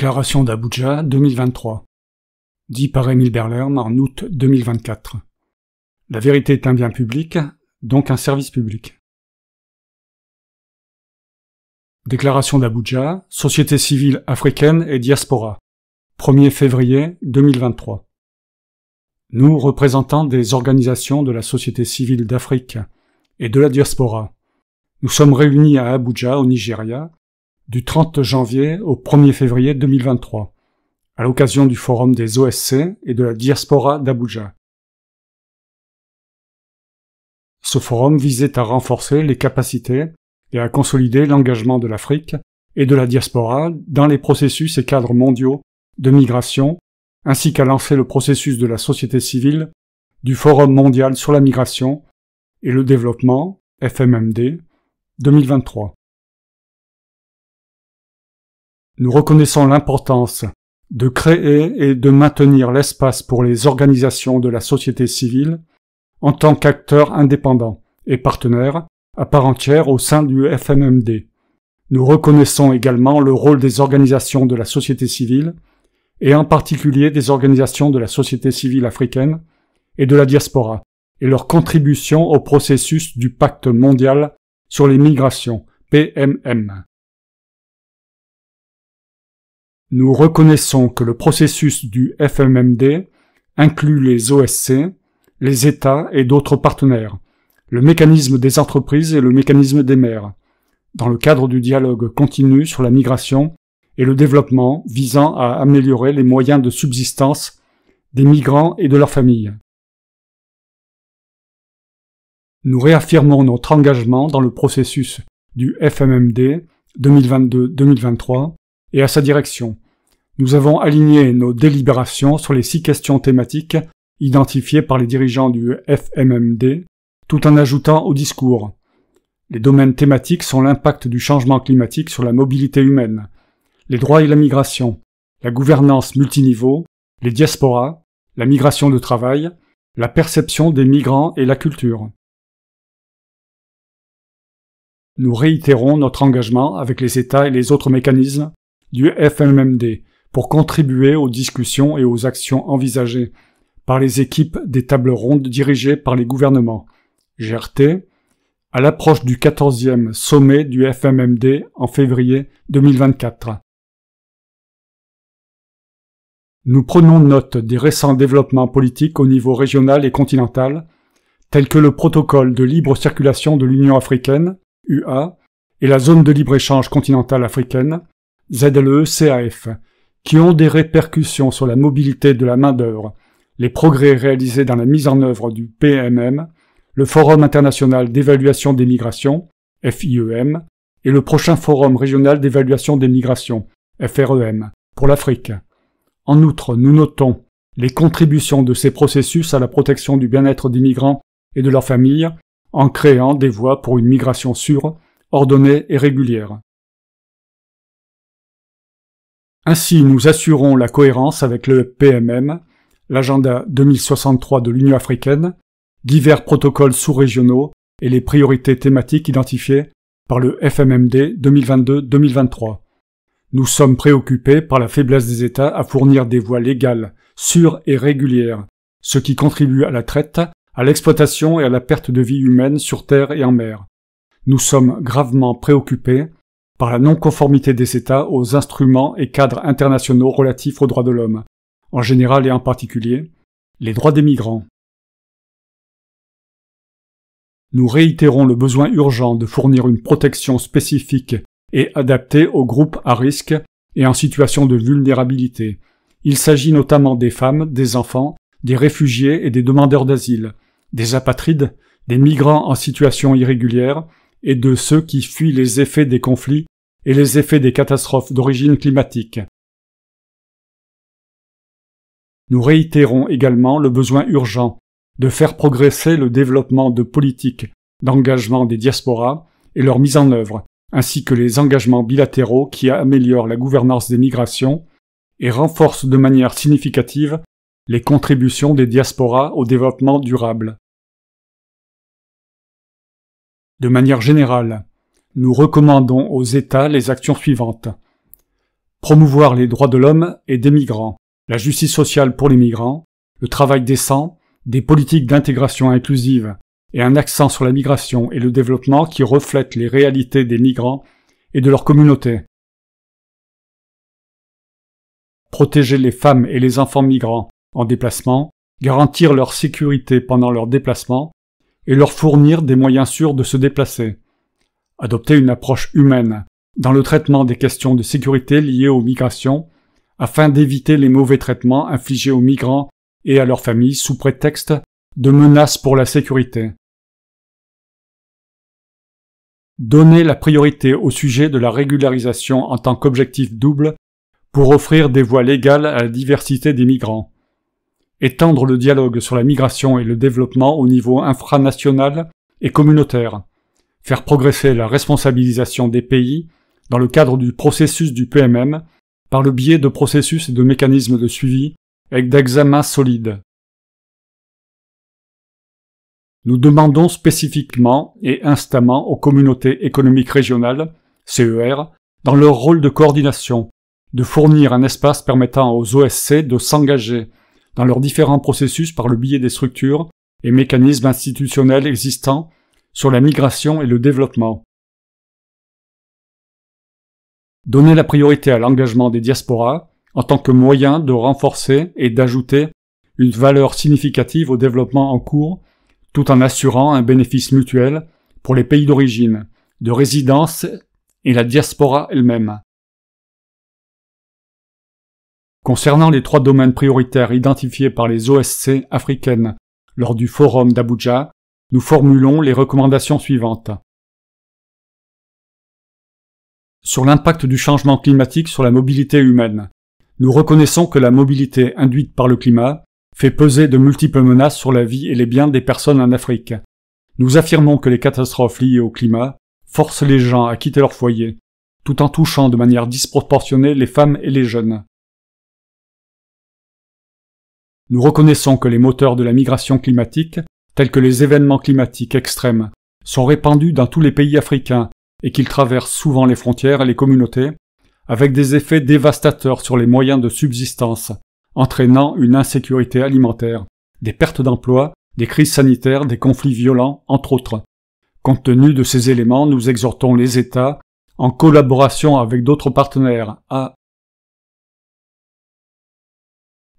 Déclaration d'Abuja 2023. Dit par Émile Berlerme en août 2024. La vérité est un bien public, donc un service public. Déclaration d'Abuja, Société civile africaine et diaspora. 1er février 2023. Nous, représentants des organisations de la société civile d'Afrique et de la diaspora, nous sommes réunis à Abuja, au Nigeria, du 30 janvier au 1er février 2023, à l'occasion du forum des OSC et de la diaspora d'Abuja. Ce forum visait à renforcer les capacités et à consolider l'engagement de l'Afrique et de la diaspora dans les processus et cadres mondiaux de migration, ainsi qu'à lancer le processus de la société civile du Forum mondial sur la migration et le développement, FMMD, 2023. Nous reconnaissons l'importance de créer et de maintenir l'espace pour les organisations de la société civile en tant qu'acteurs indépendants et partenaires à part entière au sein du FMMD. Nous reconnaissons également le rôle des organisations de la société civile et en particulier des organisations de la société civile africaine et de la diaspora et leur contribution au processus du Pacte mondial sur les migrations, PMM. Nous reconnaissons que le processus du FMMD inclut les OSC, les États et d'autres partenaires, le mécanisme des entreprises et le mécanisme des maires, dans le cadre du dialogue continu sur la migration et le développement visant à améliorer les moyens de subsistance des migrants et de leurs familles. Nous réaffirmons notre engagement dans le processus du FMMD 2022-2023 et à sa direction. Nous avons aligné nos délibérations sur les 6 questions thématiques identifiées par les dirigeants du FMMD, tout en ajoutant au discours. Les domaines thématiques sont l'impact du changement climatique sur la mobilité humaine, les droits et la migration, la gouvernance multiniveau, les diasporas, la migration de travail, la perception des migrants et la culture. Nous réitérons notre engagement avec les États et les autres mécanismes du FMMD pour contribuer aux discussions et aux actions envisagées par les équipes des tables rondes dirigées par les gouvernements, GRT, à l'approche du 14e sommet du FMMD en février 2024. Nous prenons note des récents développements politiques au niveau régional et continental, tels que le protocole de libre circulation de l'Union africaine, UA, et la zone de libre-échange continentale africaine, ZLE-CAF, qui ont des répercussions sur la mobilité de la main-d'œuvre, les progrès réalisés dans la mise en œuvre du PMM, le Forum international d'évaluation des migrations, FIEM, et le prochain Forum régional d'évaluation des migrations, FREM, pour l'Afrique. En outre, nous notons les contributions de ces processus à la protection du bien-être des migrants et de leurs familles, en créant des voies pour une migration sûre, ordonnée et régulière. Ainsi, nous assurons la cohérence avec le PMM, l'agenda 2063 de l'Union africaine, divers protocoles sous-régionaux et les priorités thématiques identifiées par le FMMD 2022-2023. Nous sommes préoccupés par la faiblesse des États à fournir des voies légales, sûres et régulières, ce qui contribue à la traite, à l'exploitation et à la perte de vie humaine sur terre et en mer. Nous sommes gravement préoccupés par la non-conformité des États aux instruments et cadres internationaux relatifs aux droits de l'homme, en général et en particulier, les droits des migrants. Nous réitérons le besoin urgent de fournir une protection spécifique et adaptée aux groupes à risque et en situation de vulnérabilité. Il s'agit notamment des femmes, des enfants, des réfugiés et des demandeurs d'asile, des apatrides, des migrants en situation irrégulière et de ceux qui fuient les effets des conflits et les effets des catastrophes d'origine climatique. Nous réitérons également le besoin urgent de faire progresser le développement de politiques d'engagement des diasporas et leur mise en œuvre, ainsi que les engagements bilatéraux qui améliorent la gouvernance des migrations et renforcent de manière significative les contributions des diasporas au développement durable. De manière générale, nous recommandons aux États les actions suivantes. promouvoir les droits de l'homme et des migrants, la justice sociale pour les migrants, le travail décent, des politiques d'intégration inclusive et un accent sur la migration et le développement qui reflètent les réalités des migrants et de leur communauté. Protéger les femmes et les enfants migrants en déplacement, garantir leur sécurité pendant leur déplacement et leur fournir des moyens sûrs de se déplacer. Adopter une approche humaine dans le traitement des questions de sécurité liées aux migrations afin d'éviter les mauvais traitements infligés aux migrants et à leurs familles sous prétexte de menaces pour la sécurité. Donner la priorité au sujet de la régularisation en tant qu'objectif double pour offrir des voies légales à la diversité des migrants. Étendre le dialogue sur la migration et le développement au niveau infranational et communautaire. Faire progresser la responsabilisation des pays dans le cadre du processus du PMM par le biais de processus et de mécanismes de suivi avec d'examens solides. Nous demandons spécifiquement et instamment aux communautés économiques régionales, CER, dans leur rôle de coordination, de fournir un espace permettant aux OSC de s'engager dans leurs différents processus par le biais des structures et mécanismes institutionnels existants sur la migration et le développement. Donner la priorité à l'engagement des diasporas en tant que moyen de renforcer et d'ajouter une valeur significative au développement en cours, tout en assurant un bénéfice mutuel pour les pays d'origine, de résidence et la diaspora elle-même. Concernant les 3 domaines prioritaires identifiés par les OSC africaines lors du forum d'Abuja, nous formulons les recommandations suivantes. Sur l'impact du changement climatique sur la mobilité humaine, nous reconnaissons que la mobilité induite par le climat fait peser de multiples menaces sur la vie et les biens des personnes en Afrique. Nous affirmons que les catastrophes liées au climat forcent les gens à quitter leur foyer, tout en touchant de manière disproportionnée les femmes et les jeunes. Nous reconnaissons que les moteurs de la migration climatique, tels que les événements climatiques extrêmes, sont répandus dans tous les pays africains et qu'ils traversent souvent les frontières et les communautés, avec des effets dévastateurs sur les moyens de subsistance, entraînant une insécurité alimentaire, des pertes d'emplois, des crises sanitaires, des conflits violents, entre autres. Compte tenu de ces éléments, nous exhortons les États, en collaboration avec d'autres partenaires, à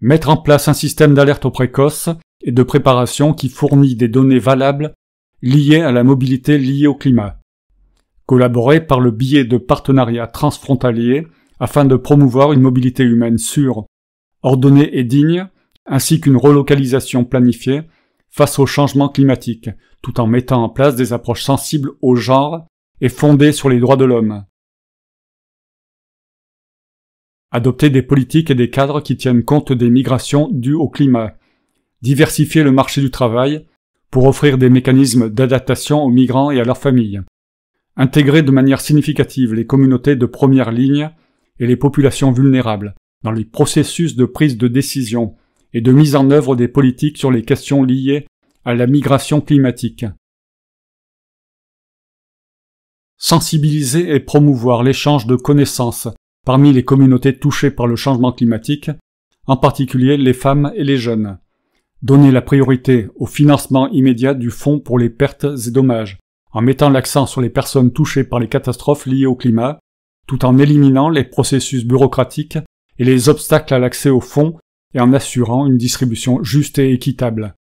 mettre en place un système d'alerte précoce et de préparation qui fournit des données valables liées à la mobilité liée au climat. Collaborer par le biais de partenariats transfrontaliers afin de promouvoir une mobilité humaine sûre, ordonnée et digne, ainsi qu'une relocalisation planifiée face au changement climatique, tout en mettant en place des approches sensibles au genre et fondées sur les droits de l'homme. Adopter des politiques et des cadres qui tiennent compte des migrations dues au climat. Diversifier le marché du travail pour offrir des mécanismes d'adaptation aux migrants et à leurs familles. Intégrer de manière significative les communautés de première ligne et les populations vulnérables dans les processus de prise de décision et de mise en œuvre des politiques sur les questions liées à la migration climatique. Sensibiliser et promouvoir l'échange de connaissances parmi les communautés touchées par le changement climatique, en particulier les femmes et les jeunes. Donner la priorité au financement immédiat du Fonds pour les pertes et dommages, en mettant l'accent sur les personnes touchées par les catastrophes liées au climat, tout en éliminant les processus bureaucratiques et les obstacles à l'accès au fonds et en assurant une distribution juste et équitable.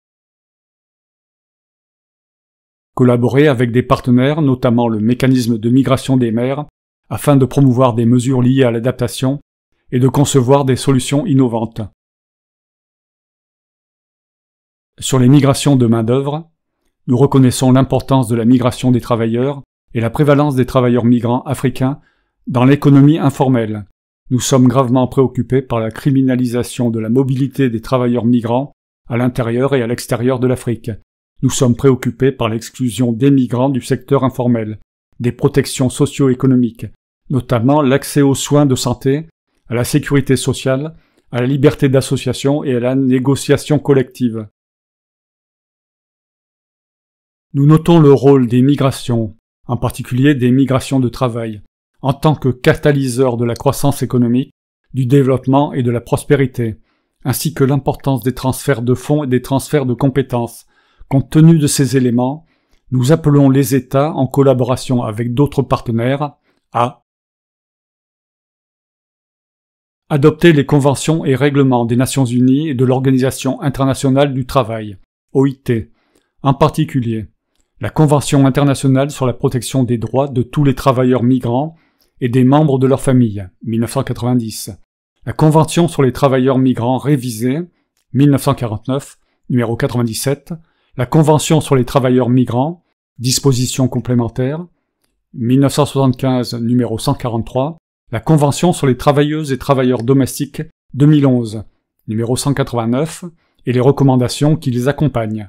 Collaborer avec des partenaires, notamment le mécanisme de migration des mers, afin de promouvoir des mesures liées à l'adaptation et de concevoir des solutions innovantes. Sur les migrations de main-d'œuvre, nous reconnaissons l'importance de la migration des travailleurs et la prévalence des travailleurs migrants africains dans l'économie informelle. Nous sommes gravement préoccupés par la criminalisation de la mobilité des travailleurs migrants à l'intérieur et à l'extérieur de l'Afrique. Nous sommes préoccupés par l'exclusion des migrants du secteur informel, des protections socio-économiques, notamment l'accès aux soins de santé, à la sécurité sociale, à la liberté d'association et à la négociation collective. Nous notons le rôle des migrations, en particulier des migrations de travail, en tant que catalyseur de la croissance économique, du développement et de la prospérité, ainsi que l'importance des transferts de fonds et des transferts de compétences. Compte tenu de ces éléments, nous appelons les États, en collaboration avec d'autres partenaires, à adopter les conventions et règlements des Nations Unies et de l'Organisation internationale du travail, OIT, en particulier la Convention internationale sur la protection des droits de tous les travailleurs migrants et des membres de leurs familles, 1990, la Convention sur les travailleurs migrants révisée, 1949, numéro 97, la Convention sur les travailleurs migrants, dispositions complémentaires, 1975, numéro 143, la Convention sur les travailleuses et travailleurs domestiques, 2011, numéro 189, et les recommandations qui les accompagnent.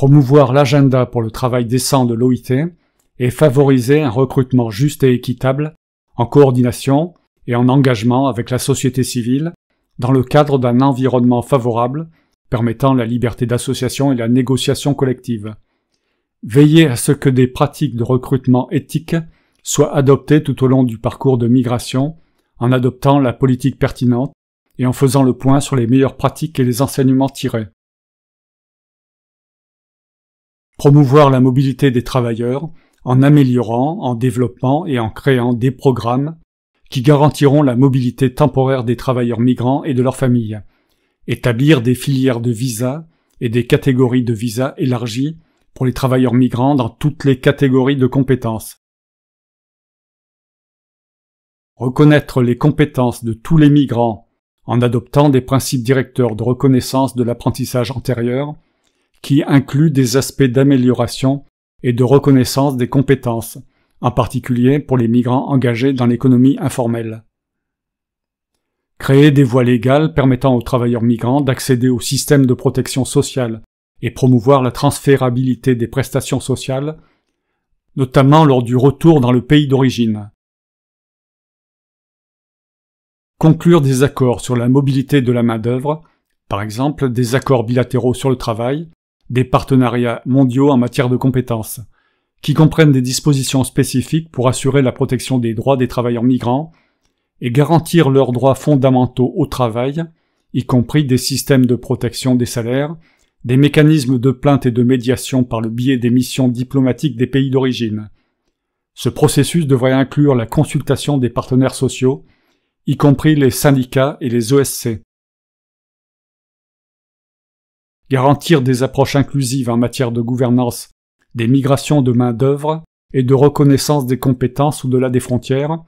Promouvoir l'agenda pour le travail décent de l'OIT et favoriser un recrutement juste et équitable, en coordination et en engagement avec la société civile, dans le cadre d'un environnement favorable, permettant la liberté d'association et la négociation collective. Veiller à ce que des pratiques de recrutement éthiques soient adoptées tout au long du parcours de migration, en adoptant la politique pertinente et en faisant le point sur les meilleures pratiques et les enseignements tirés. Promouvoir la mobilité des travailleurs en améliorant, en développant et en créant des programmes qui garantiront la mobilité temporaire des travailleurs migrants et de leurs familles. Établir des filières de visas et des catégories de visas élargies pour les travailleurs migrants dans toutes les catégories de compétences. Reconnaître les compétences de tous les migrants en adoptant des principes directeurs de reconnaissance de l'apprentissage antérieur qui incluent des aspects d'amélioration et de reconnaissance des compétences, en particulier pour les migrants engagés dans l'économie informelle. Créer des voies légales permettant aux travailleurs migrants d'accéder au système de protection sociale et promouvoir la transférabilité des prestations sociales, notamment lors du retour dans le pays d'origine. Conclure des accords sur la mobilité de la main-d'œuvre, par exemple des accords bilatéraux sur le travail, des partenariats mondiaux en matière de compétences, qui comprennent des dispositions spécifiques pour assurer la protection des droits des travailleurs migrants et garantir leurs droits fondamentaux au travail, y compris des systèmes de protection des salaires, des mécanismes de plainte et de médiation par le biais des missions diplomatiques des pays d'origine. Ce processus devrait inclure la consultation des partenaires sociaux, y compris les syndicats et les ESC. Garantir des approches inclusives en matière de gouvernance des migrations de main-d'œuvre et de reconnaissance des compétences au-delà des frontières,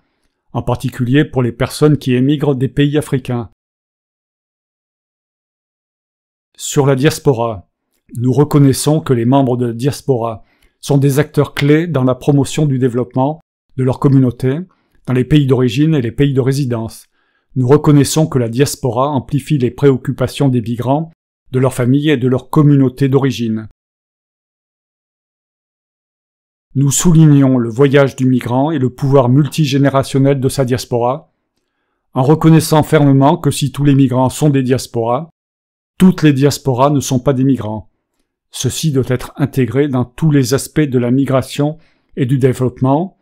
en particulier pour les personnes qui émigrent des pays africains. Sur la diaspora, nous reconnaissons que les membres de la diaspora sont des acteurs clés dans la promotion du développement de leur communauté, dans les pays d'origine et les pays de résidence. Nous reconnaissons que la diaspora amplifie les préoccupations des migrants, de leurs familles et de leur communauté d'origine. Nous soulignons le voyage du migrant et le pouvoir multigénérationnel de sa diaspora, en reconnaissant fermement que si tous les migrants sont des diasporas, toutes les diasporas ne sont pas des migrants. Ceci doit être intégré dans tous les aspects de la migration et du développement.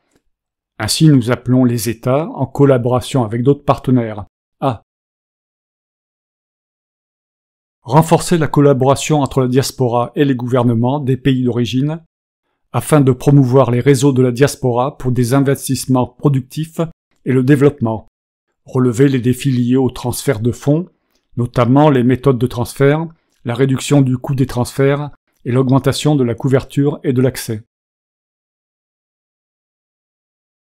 Ainsi nous appelons les États, en collaboration avec d'autres partenaires, à renforcer la collaboration entre la diaspora et les gouvernements des pays d'origine, afin de promouvoir les réseaux de la diaspora pour des investissements productifs et le développement, relever les défis liés au transfert de fonds, notamment les méthodes de transfert, la réduction du coût des transferts et l'augmentation de la couverture et de l'accès.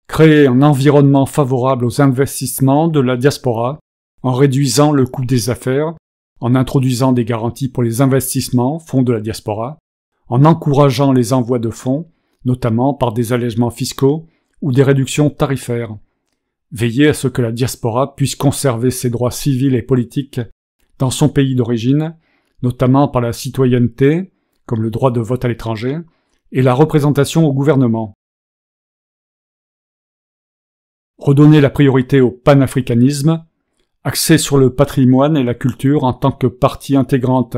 Créer un environnement favorable aux investissements de la diaspora en réduisant le coût des affaires, en introduisant des garanties pour les investissements, fonds de la diaspora, en encourageant les envois de fonds, notamment par des allègements fiscaux ou des réductions tarifaires. Veiller à ce que la diaspora puisse conserver ses droits civils et politiques dans son pays d'origine, notamment par la citoyenneté, comme le droit de vote à l'étranger, et la représentation au gouvernement. Redonner la priorité au panafricanisme, axé sur le patrimoine et la culture en tant que partie intégrante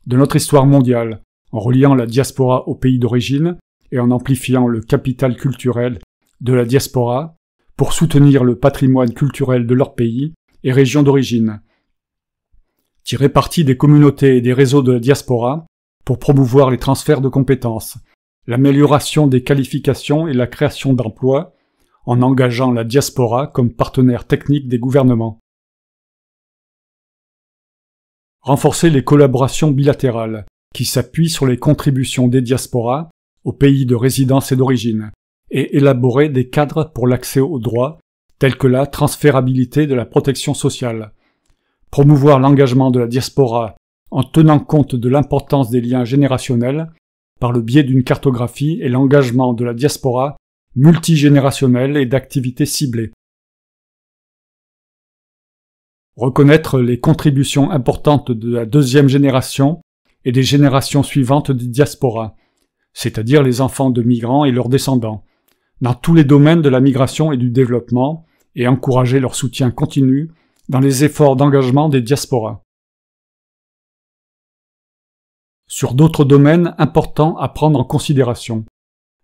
de notre histoire mondiale, en reliant la diaspora au pays d'origine et en amplifiant le capital culturel de la diaspora pour soutenir le patrimoine culturel de leur pays et région d'origine. Tirer parti des communautés et des réseaux de la diaspora pour promouvoir les transferts de compétences, l'amélioration des qualifications et la création d'emplois, en engageant la diaspora comme partenaire technique des gouvernements. Renforcer les collaborations bilatérales, qui s'appuient sur les contributions des diasporas aux pays de résidence et d'origine, et élaborer des cadres pour l'accès aux droits, tels que la transférabilité de la protection sociale. Promouvoir l'engagement de la diaspora en tenant compte de l'importance des liens générationnels par le biais d'une cartographie et l'engagement de la diaspora multigénérationnelle et d'activités ciblées. Reconnaître les contributions importantes de la deuxième génération et des générations suivantes des diasporas, c'est-à-dire les enfants de migrants et leurs descendants, dans tous les domaines de la migration et du développement, et encourager leur soutien continu dans les efforts d'engagement des diasporas. Sur d'autres domaines importants à prendre en considération,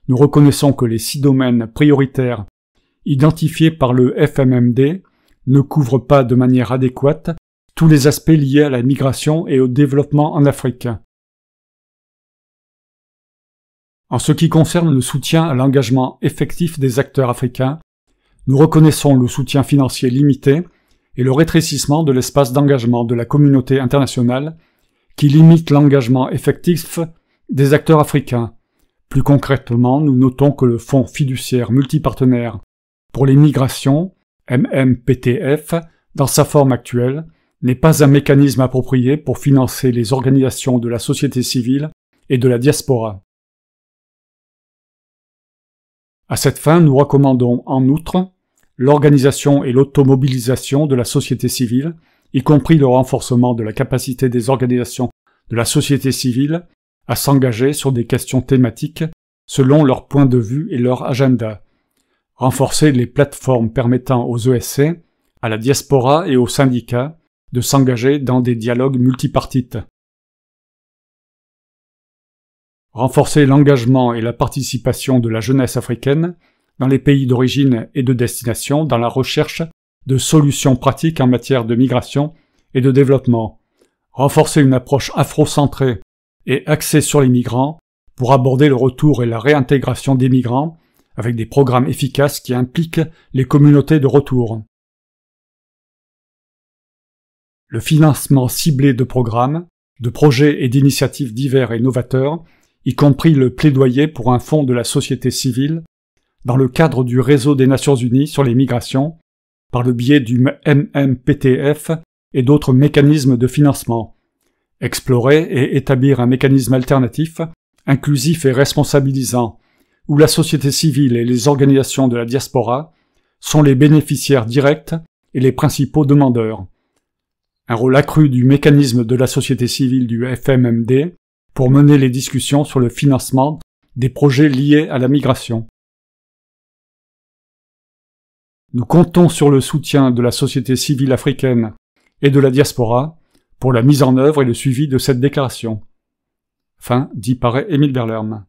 nous reconnaissons que les 6 domaines prioritaires identifiés par le FMMD ne couvrent pas de manière adéquate tous les aspects liés à la migration et au développement en Afrique. En ce qui concerne le soutien à l'engagement effectif des acteurs africains, nous reconnaissons le soutien financier limité et le rétrécissement de l'espace d'engagement de la communauté internationale qui limite l'engagement effectif des acteurs africains. Plus concrètement, nous notons que le Fonds fiduciaire multipartenaire pour les migrations, MMPTF, dans sa forme actuelle, n'est pas un mécanisme approprié pour financer les organisations de la société civile et de la diaspora. À cette fin, nous recommandons en outre l'organisation et l'automobilisation de la société civile, y compris le renforcement de la capacité des organisations de la société civile à s'engager sur des questions thématiques selon leur point de vue et leur agenda. Renforcer les plateformes permettant aux ESC, à la diaspora et aux syndicats de s'engager dans des dialogues multipartites. Renforcer l'engagement et la participation de la jeunesse africaine dans les pays d'origine et de destination dans la recherche de solutions pratiques en matière de migration et de développement. Renforcer une approche afrocentrée et axée sur les migrants pour aborder le retour et la réintégration des migrants avec des programmes efficaces qui impliquent les communautés de retour. Le financement ciblé de programmes, de projets et d'initiatives divers et novateurs, y compris le plaidoyer pour un fonds de la société civile, dans le cadre du réseau des Nations Unies sur les migrations, par le biais du MMPTF et d'autres mécanismes de financement. Explorer et établir un mécanisme alternatif, inclusif et responsabilisant, où la société civile et les organisations de la diaspora sont les bénéficiaires directs et les principaux demandeurs. Un rôle accru du mécanisme de la société civile du FMMD pour mener les discussions sur le financement des projets liés à la migration. Nous comptons sur le soutien de la société civile africaine et de la diaspora pour la mise en œuvre et le suivi de cette déclaration. Fin dit par Émile Berlerme.